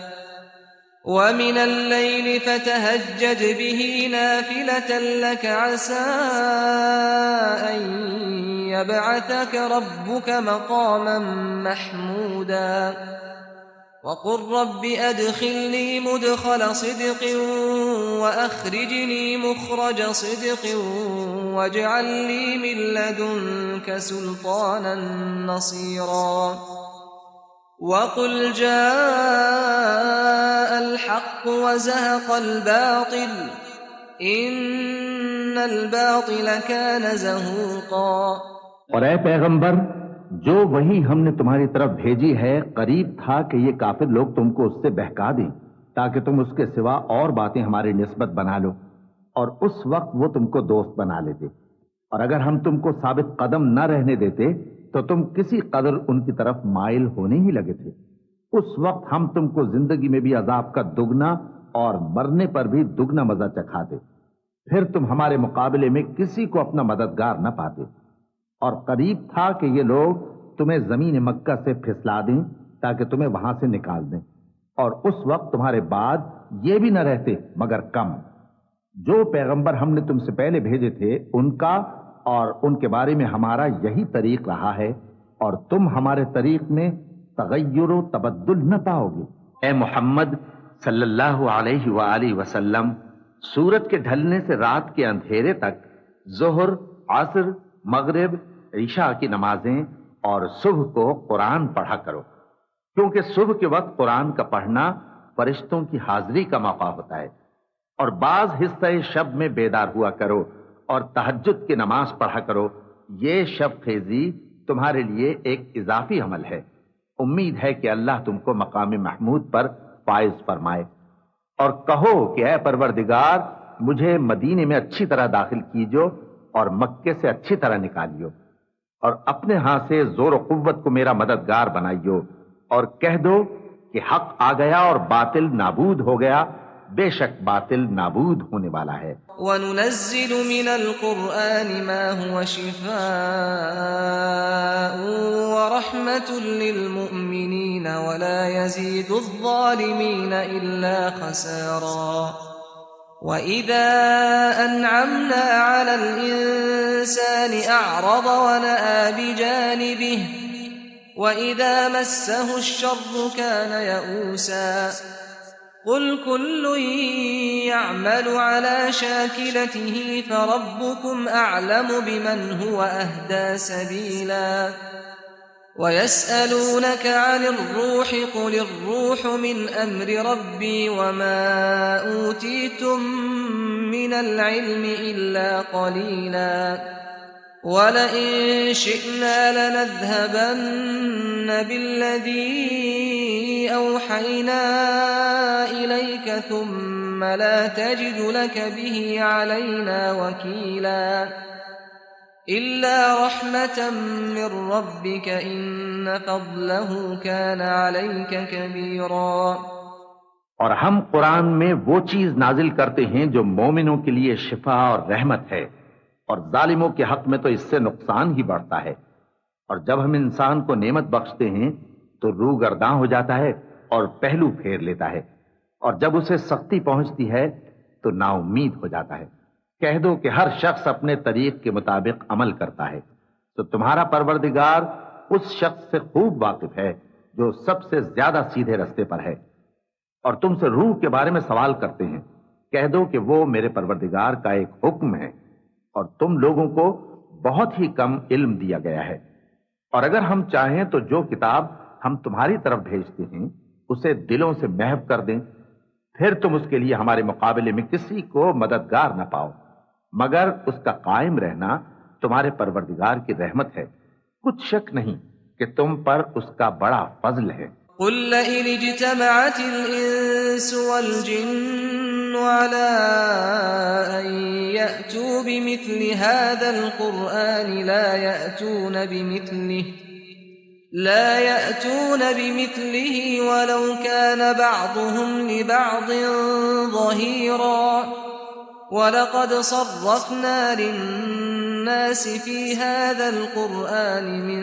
ومن الليل فتهجد به نافلة لك عسى أن يبعثك ربك مقاما محمودا وقل رب أدخلني مدخل صدق وأخرجني مخرج صدق واجعل لي من لدنك سلطانا نصيرا وقل جاء الحق وزهق الباطل إن الباطل كان زهوقا. اور اے پیغمبر، جو وہی ہم نے تمہاری طرف بھیجی ہے قریب تھا کہ یہ کافر لوگ تم کو اس سے بہکا دیں تاکہ تم اس کے سوا اور باتیں ہماری نسبت بنا لو، اور اس وقت وہ تم کو دوست بنا لیتے، اور اگر ہم تم کو ثابت قدم نہ رہنے دیتے تو تم کسی قدر ان کی طرف مائل ہونے ہی لگے تھے۔ اس وقت ہم تم کو زندگی میں بھی عذاب کا دگنا اور مرنے پر بھی دگنا مزہ چکھاتے، پھر تم ہمارے مقابلے میں کسی کو اپنا مددگار نہ پاتے، اور قریب تھا کہ یہ لوگ تمہیں زمین مکہ سے پھسلا دیں تاکہ تمہیں وہاں سے نکال دیں، اور اس وقت تمہارے بعد یہ بھی نہ رہتے مگر کم۔ جو پیغمبر ہم نے تم سے پہلے بھیجے تھے ان کا اور ان کے بارے میں ہمارا یہی طریق رہا ہے، اور تم ہمارے طریق میں تغیر و تبدل نہ پاؤ گے۔ اے محمد صلی اللہ علیہ وآلہ وسلم، سورج کے ڈھلنے سے رات کے اندھیرے تک ظہر، عصر، مغرب، عشاء کی نمازیں اور صبح کو قرآن پڑھا کرو، کیونکہ صبح کے وقت قرآن کا پڑھنا فرشتوں کی حاضری کا موقع ہوتا ہے، اور بعض حصہ شب میں بیدار ہوا کرو اور تہجد کی نماز پڑھا کرو، یہ شب خیزی تمہارے لیے ایک اضافی عمل ہے۔ امید ہے کہ اللہ تم کو مقام محمود پر فائز فرمائے۔ اور کہو کہ اے پروردگار، مجھے مدینے میں اچھی طرح داخل کیجو اور مکے سے اچھی طرح نکالیو، اور اپنے ہاں سے زور و قوت کو میرا مددگار بنائیو، اور کہہ دو کہ حق آ گیا اور باطل نابود ہو گیا، بے شک باطل نابود ہونے والا ہے۔ وَنُنَزِّلُ مِنَ الْقُرْآنِ مَا هُوَ شِفَاءٌ وَرَحْمَةٌ لِّلْمُؤْمِنِينَ وَلَا يَزِيدُ الظَّالِمِينَ إِلَّا خَسَارًا وَإِذَا أَنْعَمْنَا عَلَى الْإِنسَانِ أَعْرَضَ وَنَأَىٰ بِجَانِبِهِ وَإِذَا مَسَّهُ الشَّرُّ كَانَ يَئُوسًا قُلْ كُلٌّ يَعْمَلُ عَلَى شَاكِلَتِهِ فَرَبُّكُمْ أَعْلَمُ بِمَنْ هُوَ أَهْدَىٰ سَبِيلًا وَيَسْأَلُونَكَ عَنِ الرُّوحِ قُلِ الرُّوحُ مِنْ أَمْرِ رَبِّي وَمَا أُوتِيتُم مِّنَ الْعِلْمِ إِلَّا قَلِيلًا وَلَئِن شِئْنَا لَنَذْهَبَنَّ بِالَّذِي أَوْحَيْنَا إِلَيْكَ ثُمَّ لَا تَجِدُ لَكَ بِهِ عَلَيْنَا وَكِيلًا إِلَّا رَحْمَةً مِّن رَّبِّكَ إِنَّ فَضْلَهُ كَانَ عَلَيْكَ كَبِيرًا۔ اور ہم قرآن میں وہ چیز نازل کرتے ہیں جو مومنوں کے لیے شفا اور رحمت ہے، اور ظالموں کے حق میں تو اس سے نقصان ہی بڑھتا ہے۔ اور جب ہم انسان کو نعمت بخشتے ہیں تو روح گرداں ہو جاتا ہے اور پہلو پھیر لیتا ہے، اور جب اسے سختی پہنچتی ہے تو نا امید ہو جاتا ہے۔ کہہ دو کہ ہر شخص اپنے طریق کے مطابق عمل کرتا ہے، تو تمہارا پروردگار اس شخص سے خوب واقف ہے جو سب سے زیادہ سیدھے رستے پر ہے۔ اور تم سے روح کے بارے میں سوال کرتے ہیں، کہہ دو کہ وہ میرے پروردگار کا ایک حکم ہے، اور تم لوگوں کو بہت ہی کم علم دیا گیا ہے۔ اور اگر ہم چاہیں تو جو کتاب ہم تمہاری طرف بھیجتے ہیں اسے دلوں سے محو کر دیں، پھر تم اس کے لیے ہمارے مقابلے میں کسی کو مددگار نہ پاؤ، مگر اس کا قائم رہنا تمہارے پروردگار کی رحمت ہے، کچھ شک نہیں کہ تم پر اس کا بڑا فضل ہے۔ قُل لَّئِنِ اجْتَمَعَتِ الْإِنسُ وَالْجِنُّ عَلَىٰ أَن يَأْتُوا بِمِثْلِ هَٰذَا الْقُرْآنِ لَا يَأْتُونَ بِمِثْلِهِ لا يأتون بمثله ولو كان بعضهم لبعض ظهيرا ولقد صرفنا للناس في هذا القرآن من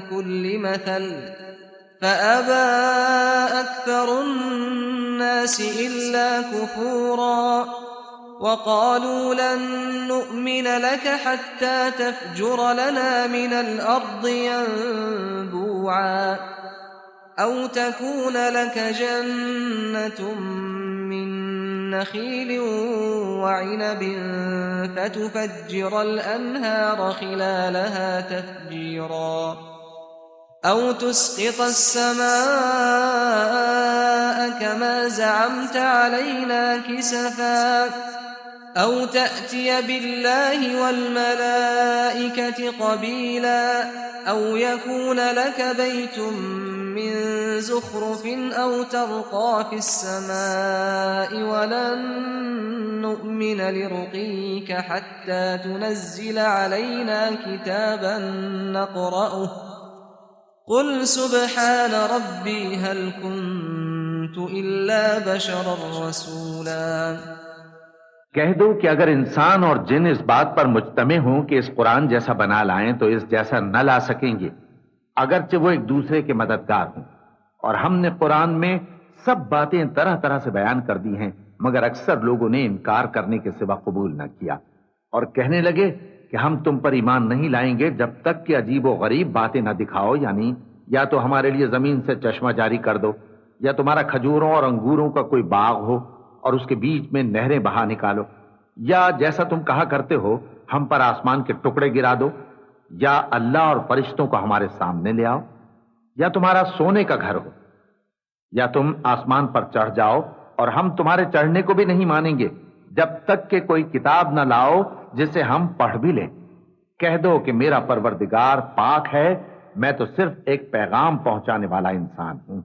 كل مثل فأبى أكثر الناس إلا كفورا وقالوا لن نؤمن لك حتى تفجر لنا من الأرض ينبوعا أو تكون لك جنة من نخيل وعنب فتفجر الأنهار خلالها تفجيرا أو تسقط السماء كما زعمت علينا كسفا أو تأتي بالله والملائكة قبيلا أو يكون لك بيت من زخرف أو ترقى في السماء ولن نؤمن لرقيك حتى تنزل علينا كتابا نقرأه قل سبحان ربي هل كنت إلا بشرا رسولا کہہ دو کہ اگر انسان اور جن اس بات پر مجتمع ہوں کہ اس قرآن جیسا بنا لائیں تو اس جیسا نہ لا سکیں گے، اگرچہ وہ ایک دوسرے کے مددگار ہوں۔ اور ہم نے قرآن میں سب باتیں طرح طرح سے بیان کر دی ہیں، مگر اکثر لوگوں نے انکار کرنے کے سوا قبول نہ کیا، اور کہنے لگے کہ ہم تم پر ایمان نہیں لائیں گے جب تک کہ عجیب و غریب باتیں نہ دکھاؤ، یعنی یا تو ہمارے لیے زمین سے چشمہ جاری کر دو، یا تمہارا کھجوروں اور انگوروں کا کوئی باغ ہو اور اس کے بیچ میں نہریں بہا نکالو، یا جیسا تم کہا کرتے ہو ہم پر آسمان کے ٹکڑے گرا دو، یا اللہ اور فرشتوں کو ہمارے سامنے لے آؤ، یا تمہارا سونے کا گھر ہو، یا تم آسمان پر چڑھ جاؤ اور ہم تمہارے چڑھنے کو بھی نہیں مانیں گے جب تک کہ کوئی کتاب نہ لاؤ جسے ہم پڑھ بھی لیں۔ کہہ دو کہ میرا پروردگار پاک ہے، میں تو صرف ایک پیغام پہنچانے والا انسان ہوں۔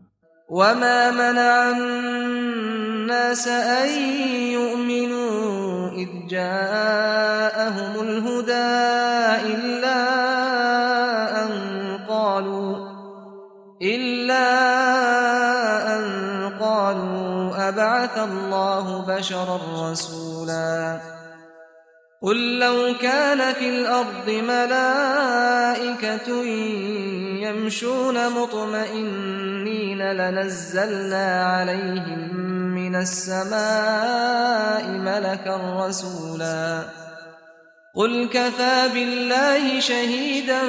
وما منع الناس أن يؤمنوا إذ جاءهم الهدى إلا أن قالوا أبعث الله بشرا رسولا قل لو كان في الأرض ملائكة يمشون مطمئنين لنزلنا عليهم من السماء ملكا رسولا قل كفى بالله شهيدا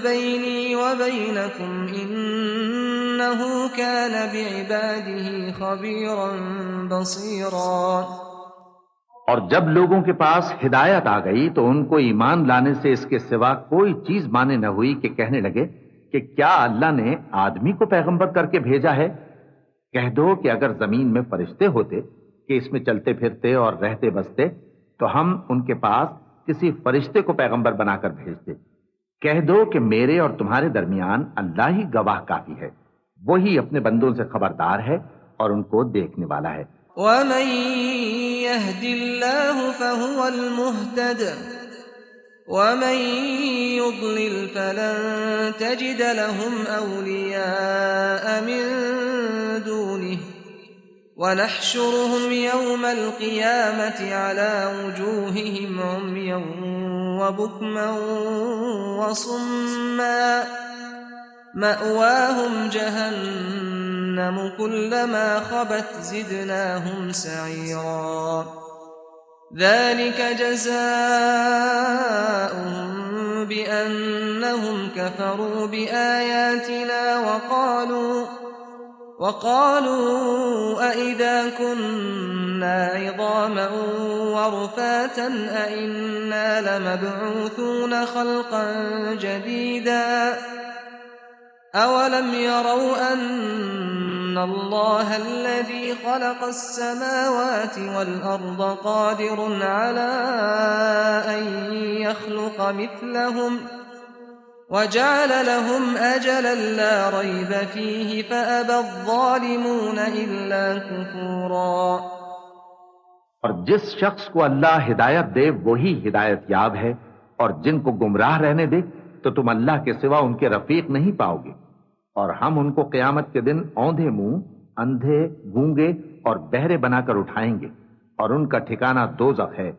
بيني وبينكم إنه كان بعباده خبيرا بصيرا۔ اور جب لوگوں کے پاس ہدایت آ گئی تو ان کو ایمان لانے سے اس کے سوا کوئی چیز مانے نہ ہوئی کہ کہنے لگے کہ کیا اللہ نے آدمی کو پیغمبر کر کے بھیجا ہے؟ کہہ دو کہ اگر زمین میں فرشتے ہوتے کہ اس میں چلتے پھرتے اور رہتے بستے تو ہم ان کے پاس کسی فرشتے کو پیغمبر بنا کر بھیجتے۔ کہہ دو کہ میرے اور تمہارے درمیان اللہ ہی گواہ کافی ہے، وہی اپنے بندوں سے خبردار ہے اور ان کو دیکھنے والا ہے۔ ومن يهد الله فهو المهتد ومن يضلل فلن تجد لهم أولياء من دونه ونحشرهم يوم القيامة على وجوههم عميا وبكما وصما مأواهم جهنم كلما خبت زدناهم سعيرا ذلك جزاؤهم بأنهم كفروا بآياتنا وقالوا أئذا كنا عظاما ورفاتا أئنا لمبعوثون خلقا جديدا أولم يروا أن الله الذي خلق السماوات والأرض قادر على أن يخلق مثلهم وجعل لهم أجلا لا ريب فيه فأبى الظالمون إلا كفورا۔ اور جس شخص کو اللہ ہدایت دے وہی ہدایت یاب ہے، اور جن کو گمراہ رہنے دے تو تم اللہ کے سوا ان کے رفیق نہیں پاؤ گے، اور ہم ان کو قیامت کے دن اوندھے منہ، اندھے، گونگے اور بہرے بنا کر اٹھائیں گے، اور ان کا ٹھکانہ دوزخ ہے۔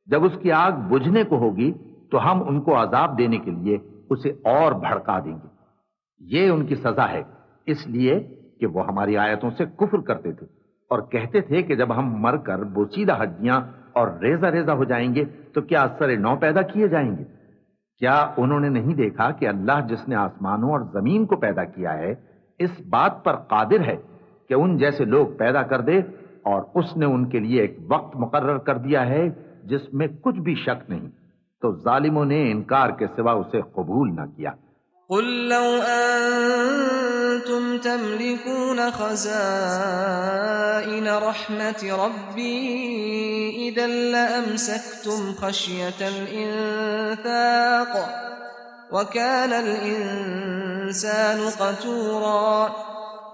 جب اس کی آگ بجھنے کو ہوگی تو ہم ان کو عذاب دینے کے لیے اسے اور بھڑکا دیں گے۔ یہ ان کی سزا ہے، اس لیے کہ وہ ہماری آیتوں سے کفر کرتے تھے اور کہتے تھے کہ جب ہم مر کر بوسیدہ ہڈیاں اور ریزہ ریزہ ہو جائیں گے تو کیا از سر نو پیدا کیے جائیں گے؟ کیا انہوں نے نہیں دیکھا کہ اللہ جس نے آسمانوں اور زمین کو پیدا کیا ہے اس بات پر قادر ہے کہ ان جیسے لوگ پیدا کر دے، اور اس نے ان کے لیے ایک وقت مقرر کر دیا ہے جس میں کچھ بھی شک نہیں، تو ظالموں نے انکار کے سوا اسے قبول نہ کیا۔ قل لو أنتم تملكون خزائن رحمة ربي إذا لأمسكتم خشية الإنفاق وكان الإنسان قتورا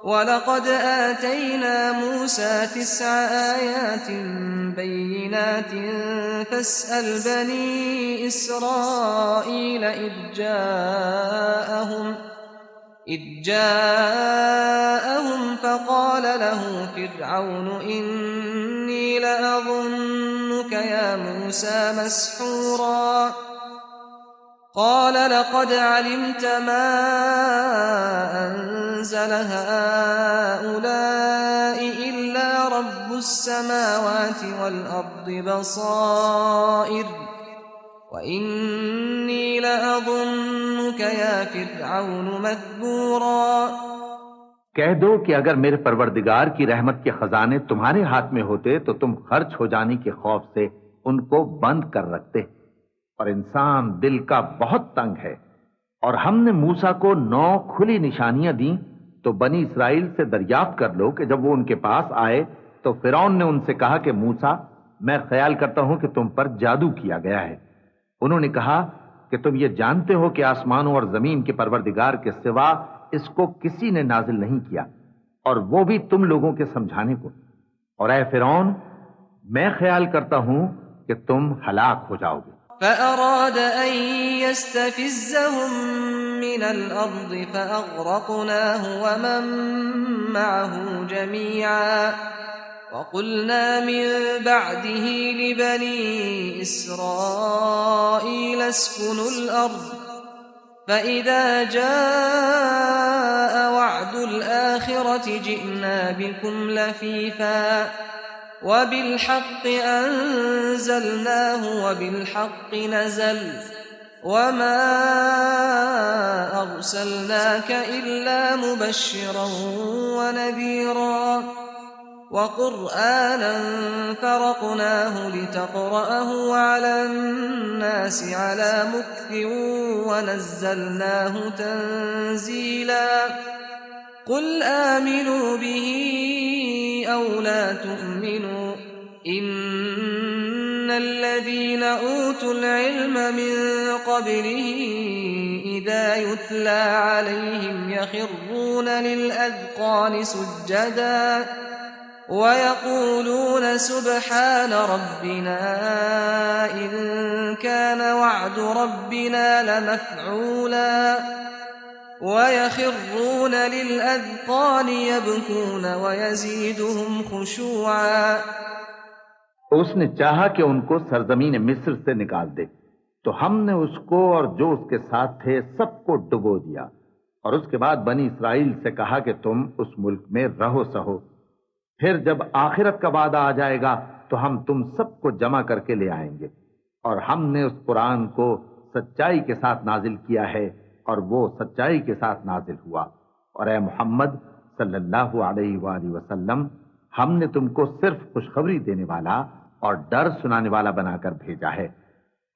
ولقد آتينا موسى 9 آيات بينات فاسأل بني إسرائيل إذ جاءهم فقال له فرعون إني لأظنك يا موسى مسحورا قال لقد علمت ما أنزل هؤلاء إلا رب السماوات والأرض بصائر وإني لأظنك يا فرعون مذبورا۔ کہہ دو کہ اگر میرے پروردگار کی رحمت کے خزانے تمہارے ہاتھ میں ہوتے تو تم خرچ ہو جانے کے خوف سے ان کو بند کر رکھتے، اور انسان دل کا بہت تنگ ہے۔ اور ہم نے موسیٰ کو 9 کھلی نشانیاں دیں، تو بنی اسرائیل سے دریافت کر لو کہ جب وہ ان کے پاس آئے تو فرعون نے ان سے کہا کہ موسیٰ، میں خیال کرتا ہوں کہ تم پر جادو کیا گیا ہے۔ انہوں نے کہا کہ تم یہ جانتے ہو کہ آسمانوں اور زمین کے پروردگار کے سوا اس کو کسی نے نازل نہیں کیا، اور وہ بھی تم لوگوں کے سمجھانے کو، اور اے فرعون، میں خیال کرتا ہوں کہ تم ہلاک ہو جاؤ گے۔ فأراد أن يستفزهم من الأرض فأغرقناه ومن معه جميعا وقلنا من بعده لبني إسرائيل اسكنوا الأرض فإذا جاء وعد الآخرة جئنا بكم لفيفا وبالحق أنزلناه وبالحق نزل وما أرسلناك إلا مبشرا ونذيرا وقرآنا فرقناه لتقرأه على الناس على مكث ونزلناه تنزيلا قل آمنوا به أو لا تؤمنوا إن الذين أوتوا العلم من قبله إذا يتلى عليهم يخرون للأذقان سجدا ويقولون سبحان ربنا إن كان وعد ربنا لمفعولا ويخرون للأذقان يبكون ويزيدهم خشوعا۔ اس نے چاہا کہ ان کو سرزمین مصر سے نکال دے، تو ہم نے اس کو اور جو اس کے ساتھ تھے سب کو ڈبو دیا، اور اس کے بعد بنی اسرائیل سے کہا کہ تم اس ملک میں رہو سہو، پھر جب آخرت کا وعدہ آ جائے گا تو ہم تم سب کو جمع کر کے لے آئیں گے۔ اور ہم نے اس قرآن کو سچائی کے ساتھ نازل کیا ہے، اور وہ سچائی کے ساتھ نازل ہوا۔ اور اے محمد صلی اللہ علیہ وآلہ وسلم، ہم نے تم کو صرف خوشخبری دینے والا اور ڈر سنانے والا بنا کر بھیجا ہے،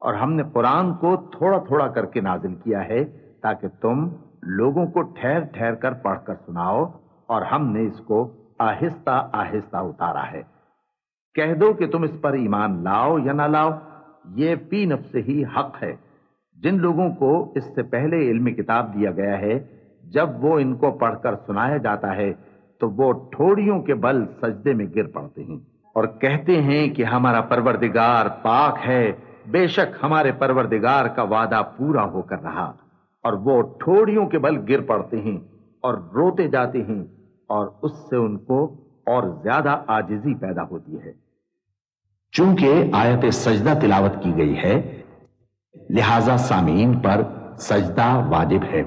اور ہم نے قرآن کو تھوڑا تھوڑا کر کے نازل کیا ہے تاکہ تم لوگوں کو ٹھہر ٹھہر کر پڑھ کر سناؤ، اور ہم نے اس کو آہستہ آہستہ اتارا ہے۔ کہہ دو کہ تم اس پر ایمان لاؤ یا نہ لاؤ، یہ فی نفس ہی حق ہے۔ جن لوگوں کو اس سے پہلے علم کتاب دیا گیا ہے، جب وہ ان کو پڑھ کر سنایا جاتا ہے تو وہ ٹھوڑیوں کے بل سجدے میں گر پڑتے ہیں اور کہتے ہیں کہ ہمارا پروردگار پاک ہے، بے شک ہمارے پروردگار کا وعدہ پورا ہو کر رہا۔ اور وہ ٹھوڑیوں کے بل گر پڑتے ہیں اور روتے جاتے ہیں، اور اس سے ان کو اور زیادہ عاجزی پیدا ہوتی ہے۔ چونکہ آیت سجدہ تلاوت کی گئی ہے، لہذا سامعین پر سجدہ واجب ہے۔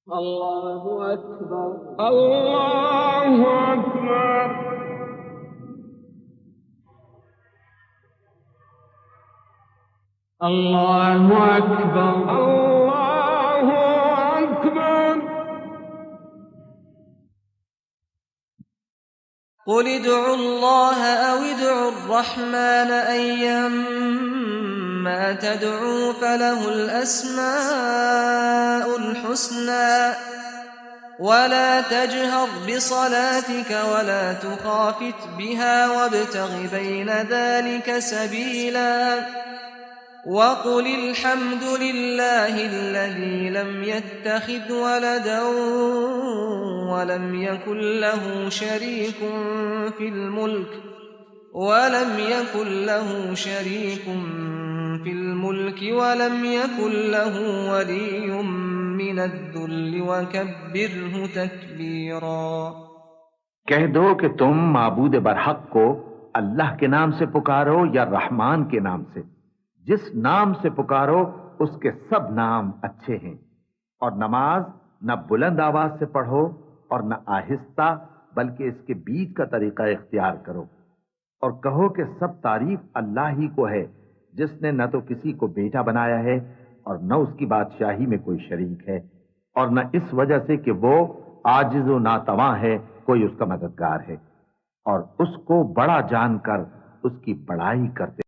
اللہ اکبر، اللہ اکبر، اللہ اکبر، اللہ اکبر۔ قل ادعوا الله أو ادعوا الرحمن أيما تدعوا فله الأسماء الحسنى ولا تجهر بصلاتك ولا تخافت بها وابتغ بين ذلك سبيلا وقل الحمد لله الذي لم يتخذ ولدا ولم يكن له شريك في الملك ولم يكن له ولي من الذل وكبره تكبيرا۔ کہہ دو کہ تم معبود برحق کو اللہ کے نام سے پکارو یا رحمان کے نام سے، جس نام سے پکارو اس کے سب نام اچھے ہیں، اور نماز نہ بلند آواز سے پڑھو اور نہ آہستہ، بلکہ اس کے بیچ کا طریقہ اختیار کرو، اور کہو کہ سب تعریف اللہ ہی کو ہے، جس نے نہ تو کسی کو بیٹا بنایا ہے اور نہ اس کی بادشاہی میں کوئی شریک ہے، اور نہ اس وجہ سے کہ وہ عاجز و ناتواں ہے کوئی اس کا مددگار ہے، اور اس کو بڑا جان کر اس کی بڑائی کرتے